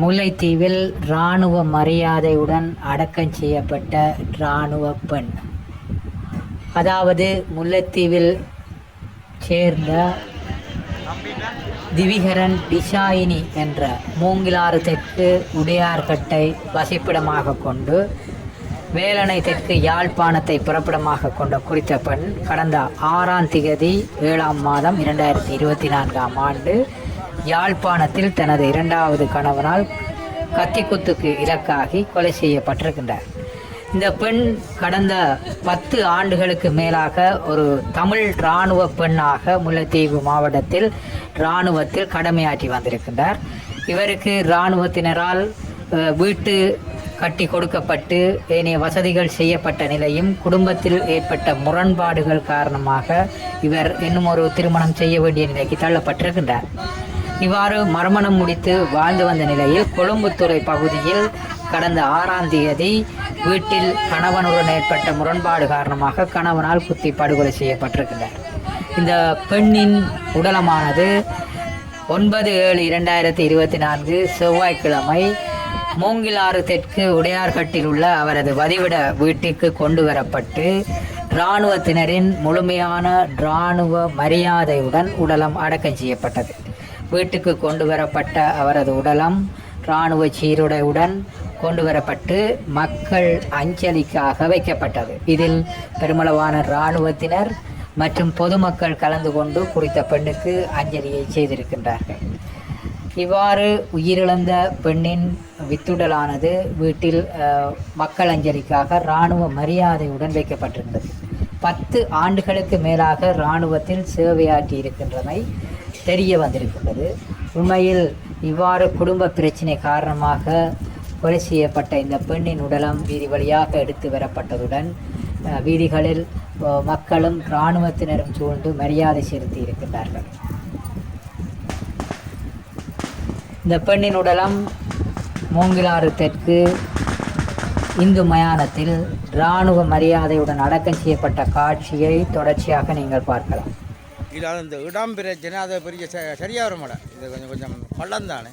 முல்லைத்தீவில் இராணுவ மரியாதையுடன் அடக்கம் செய்யப்பட்ட இராணுவ பெண். அதாவது முல்லைத்தீவில் சேர்ந்த திவிகரன் டிஷாயினி என்ற மூங்கிலாறு தெற்கு உடையார்கட்டை வசிப்பிடமாக கொண்டு வேலணை தெற்கு யாழ்ப்பாணத்தை புறப்படமாக கொண்ட குறித்த பெண் கடந்த 6ஆம் திகதி 7ஆம் மாதம் 2024ஆம் ஆண்டு யாழ்ப்பாணத்தில் தனது 2வது கணவனால் கத்திக்குத்துக்கு இலக்காகி கொலை செய்யப்பட்டிருக்கின்றார். இந்த பெண் கடந்த 10 ஆண்டுகளுக்கு மேலாக ஒரு தமிழ் இராணுவ பெண்ணாக முல்லைத்தீவு மாவட்டத்தில் இராணுவத்தில் கடமையாற்றி வந்திருக்கின்றார். இவருக்கு இராணுவத்தினரால் வீட்டு கட்டி கொடுக்கப்பட்டு ஏனைய வசதிகள் செய்யப்பட்ட நிலையும் குடும்பத்தில் ஏற்பட்ட முரண்பாடுகள் காரணமாக இவர் இன்னும் ஒரு திருமணம் செய்ய வேண்டிய நிலைக்கு தள்ளப்பட்டிருக்கின்றார். இவ்வாறு மறுமணம் முடித்து வாழ்ந்து வந்த நிலையில் கொழும்புத்துறை பகுதியில் கடந்த 6ஆம் தேதி வீட்டில் கணவனுடன் ஏற்பட்ட முரண்பாடு காரணமாக கணவனால் குத்தி படுகொலை செய்யப்பட்டிருக்கின்றார். இந்த பெண்ணின் உடலமானது 9/7/2024 செவ்வாய்க்கிழமை மூங்கிலாறு தெற்கு உடையார்கட்டில் உள்ள அவரது வதிவிட வீட்டிற்கு கொண்டு வரப்பட்டு இராணுவத்தினரின் முழுமையான இராணுவ மரியாதையுடன் உடலம் அடக்கம் செய்யப்பட்டது. வீட்டுக்கு கொண்டு வரப்பட்ட அவரது உடலம் இராணுவ சீருடையுடன் கொண்டு வரப்பட்டு மக்கள் அஞ்சலிக்காக வைக்கப்பட்டது. இதில் பெருமளவான இராணுவத்தினர் மற்றும் பொதுமக்கள் கலந்து கொண்டு குறித்த பெண்ணுக்கு அஞ்சலியை செய்திருக்கின்றார்கள். இவ்வாறு உயிரிழந்த பெண்ணின் வித்துடலானது வீட்டில் மக்கள் அஞ்சலிக்காக இராணுவ மரியாதையுடன் வைக்கப்பட்டிருந்தது. 10 ஆண்டுகளுக்கு மேலாக இராணுவத்தில் சேவையாற்றி இருக்கின்றமை தெரிய வந்திருக்கின்றது. உண்மையில் இவ்வாறு குடும்ப பிரச்சினை காரணமாக கொலை செய்யப்பட்ட இந்த பெண்ணின் உடலம் வீதி வழியாக எடுத்து வரப்பட்டதுடன் வீதிகளில் மக்களும் இராணுவத்தினரும் சூழ்ந்து மரியாதை செலுத்தி இருக்கின்றார்கள். இந்த பெண்ணின் உடலம் மூங்கிலாறு தெற்கு இந்து மயானத்தில் இராணுவ மரியாதையுடன் அடக்கம் செய்யப்பட்ட காட்சியை தொடர்ச்சியாக நீங்கள் பார்க்கலாம். இல்லை இந்த இடம் பிரச்சனை அதை பெரிய சரியாக வர மாட்டேன். இது கொஞ்சம் பள்ளம் தானே.